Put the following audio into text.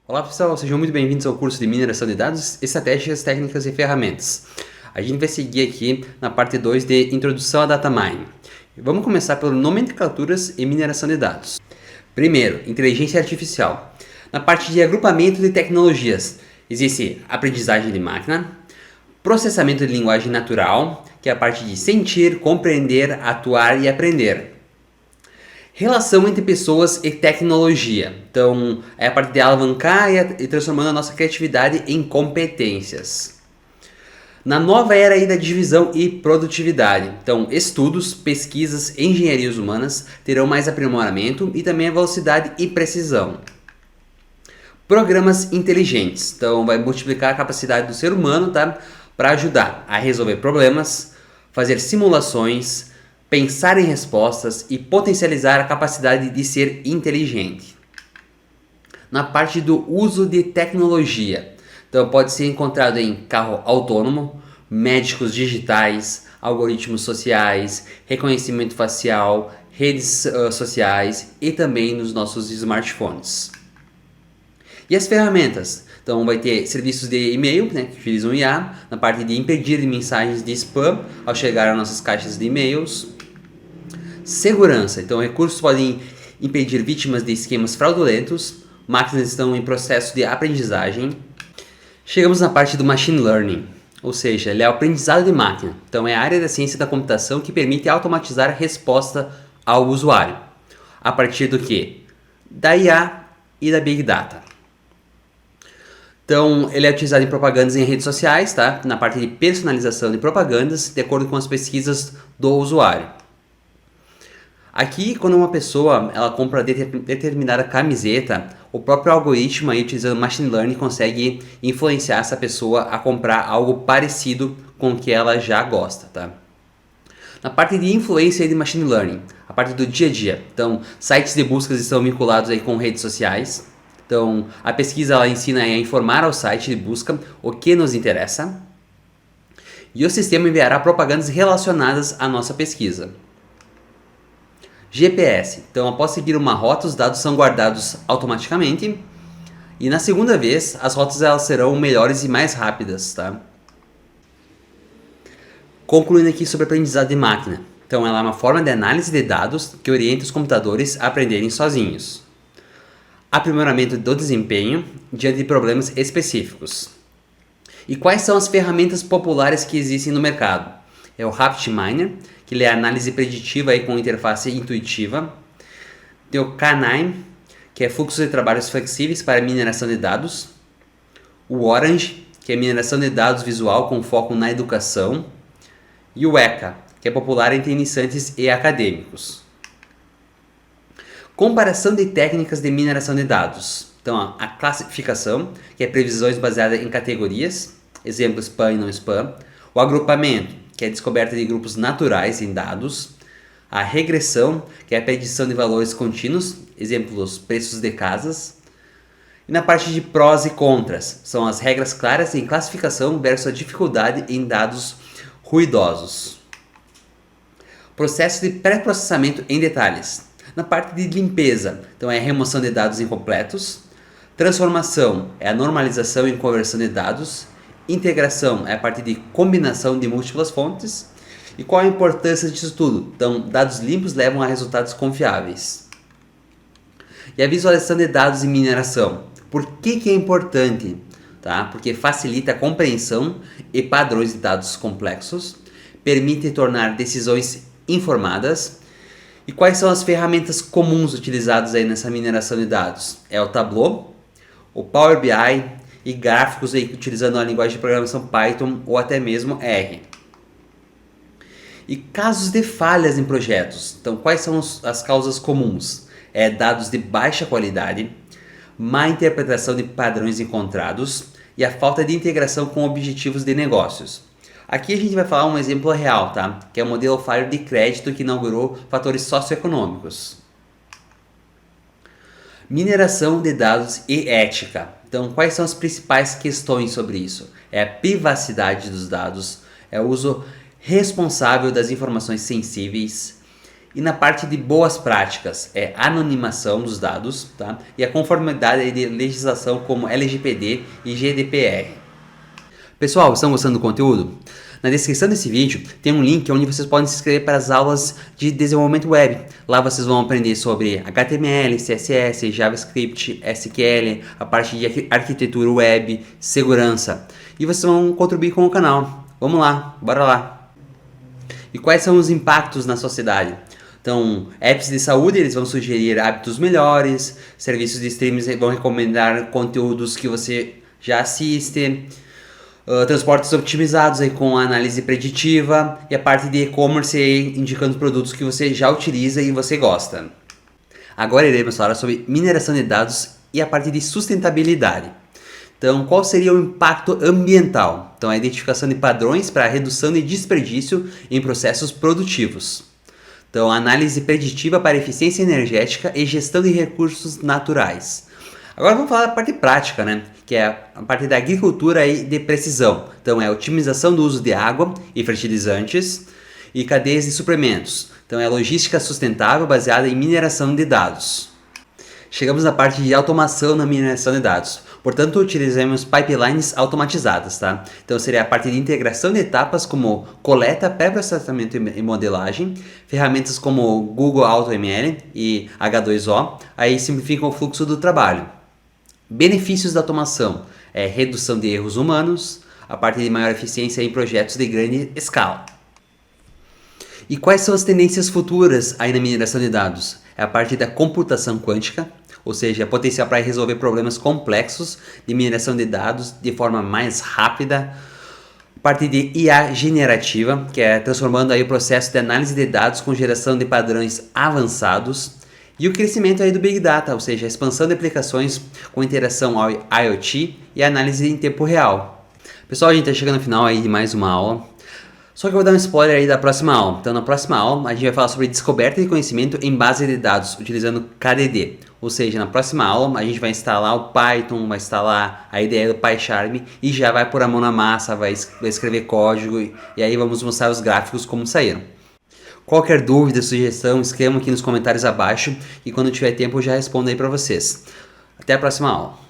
Olá pessoal, sejam muito bem-vindos ao curso de Mineração de Dados, Estratégias, Técnicas e Ferramentas. A gente vai seguir aqui na parte 2 de Introdução a Data Mining. Vamos começar por nomenclaturas e mineração de dados. Primeiro, inteligência artificial. Na parte de agrupamento de tecnologias, existe aprendizagem de máquina, processamento de linguagem natural, que é a parte de sentir, compreender, atuar e aprender. Relação entre pessoas e tecnologia. Então, é a parte de alavancar e transformando a nossa criatividade em competências. Na nova era aí da divisão e produtividade. Então, estudos, pesquisas, engenharias humanas terão mais aprimoramento e também a velocidade e precisão. Programas inteligentes. Então, vai multiplicar a capacidade do ser humano, tá? Para ajudar a resolver problemas, fazer simulações, pensar em respostas e potencializar a capacidade de ser inteligente. Na parte do uso de tecnologia, então pode ser encontrado em carro autônomo, médicos digitais, algoritmos sociais, reconhecimento facial, redes sociais e também nos nossos smartphones. E as ferramentas? Então vai ter serviços de e-mail, né, que utilizam IA, na parte de impedir mensagens de spam ao chegar às nossas caixas de e-mails. Segurança, então recursos podem impedir vítimas de esquemas fraudulentos, máquinas estão em processo de aprendizagem. Chegamos na parte do Machine Learning, ou seja, ele é o aprendizado de máquina, então é a área da ciência da computação que permite automatizar a resposta ao usuário. A partir do que? Da IA e da Big Data. Então, ele é utilizado em propagandas em redes sociais, tá? Na parte de personalização de propagandas, de acordo com as pesquisas do usuário. Aqui, quando uma pessoa ela compra determinada camiseta, o próprio algoritmo, aí, utilizando Machine Learning, consegue influenciar essa pessoa a comprar algo parecido com o que ela já gosta. Tá? Na parte de influência de Machine Learning, a parte do dia a dia. Então, sites de buscas estão vinculados aí com redes sociais. Então, a pesquisa ela ensina a informar ao site de busca o que nos interessa. E o sistema enviará propagandas relacionadas à nossa pesquisa. GPS. Então, após seguir uma rota, os dados são guardados automaticamente. E na segunda vez, as rotas elas serão melhores e mais rápidas. Tá? Concluindo aqui sobre aprendizado de máquina. Então, ela é uma forma de análise de dados que orienta os computadores a aprenderem sozinhos. Aprimoramento do desempenho diante de problemas específicos. E quais são as ferramentas populares que existem no mercado? É o RapidMiner, que ele é análise preditiva aí com interface intuitiva. Tem o K9, que é fluxo de trabalhos flexíveis para mineração de dados. O Orange, que é mineração de dados visual com foco na educação. E o ECA, que é popular entre iniciantes e acadêmicos. Comparação de técnicas de mineração de dados. Então, a classificação, que é previsões baseadas em categorias, exemplo spam e não spam. O agrupamento, que é a descoberta de grupos naturais em dados. A regressão, que é a predição de valores contínuos, exemplos preços de casas. E na parte de prós e contras, são as regras claras em classificação versus a dificuldade em dados ruidosos. Processo de pré-processamento em detalhes. Na parte de limpeza, então é a remoção de dados incompletos. Transformação é a normalização e conversão de dados. Integração é a parte de combinação de múltiplas fontes. E qual a importância disso tudo? Então, dados limpos levam a resultados confiáveis. E a visualização de dados em mineração. Por que é importante? Tá? Porque facilita a compreensão e padrões de dados complexos, permite tornar decisões informadas. E quais são as ferramentas comuns utilizadas aí nessa mineração de dados? É o Tableau, o Power BI e gráficos aí utilizando a linguagem de programação Python ou até mesmo R. E casos de falhas em projetos. Então, quais são as causas comuns? É dados de baixa qualidade, má interpretação de padrões encontrados e a falta de integração com objetivos de negócios. Aqui a gente vai falar um exemplo real, tá? Que é o modelo falho de crédito que inaugurou fatores socioeconômicos. Mineração de dados e ética. Então, quais são as principais questões sobre isso? É a privacidade dos dados, é o uso responsável das informações sensíveis E na parte de boas práticas, é anonimação dos dados, tá? E a conformidade de legislação como LGPD e GDPR. Pessoal, estão gostando do conteúdo? Na descrição desse vídeo tem um link onde vocês podem se inscrever para as aulas de desenvolvimento web. Lá vocês vão aprender sobre HTML, CSS, JavaScript, SQL, a parte de arquitetura web, segurança. E vocês vão contribuir com o canal. Vamos lá, bora lá! E quais são os impactos na sociedade? Então, apps de saúde, eles vão sugerir hábitos melhores, serviços de streaming vão recomendar conteúdos que você já assiste, transportes optimizados aí com análise preditiva e a parte de e-commerce indicando produtos que você já utiliza e você gosta. Agora iremos falar sobre mineração de dados e a parte de sustentabilidade. Então, qual seria o impacto ambiental? Então, a identificação de padrões para a redução de desperdício em processos produtivos. Então, análise preditiva para eficiência energética e gestão de recursos naturais. Agora vamos falar da parte prática, né? Que é a parte da agricultura e de precisão. Então, é a otimização do uso de água e fertilizantes e cadeias de suprimentos. Então, é a logística sustentável baseada em mineração de dados. Chegamos na parte de automação na mineração de dados. Portanto, utilizamos pipelines automatizadas, tá? Então, seria a parte de integração de etapas como coleta, pré-processamento e modelagem, ferramentas como Google AutoML e H2O, aí simplificam o fluxo do trabalho. Benefícios da automação é redução de erros humanos, a parte de maior eficiência em projetos de grande escala. E quais são as tendências futuras aí na mineração de dados? É a parte da computação quântica, ou seja, potencial para resolver problemas complexos de mineração de dados de forma mais rápida. Parte de IA generativa, que é transformando aí o processo de análise de dados com geração de padrões avançados. E o crescimento aí do Big Data, ou seja, a expansão de aplicações com interação ao IoT e análise em tempo real. Pessoal, a gente está chegando no final aí de mais uma aula. Só que eu vou dar um spoiler aí da próxima aula. Então, na próxima aula, a gente vai falar sobre descoberta de conhecimento em base de dados, utilizando KDD. Ou seja, na próxima aula, a gente vai instalar o Python, vai instalar a IDE do PyCharm e já vai pôr a mão na massa, vai escrever código e aí vamos mostrar os gráficos como saíram. Qualquer dúvida, sugestão, escrevam aqui nos comentários abaixo e quando tiver tempo eu já respondo aí para vocês. Até a próxima aula.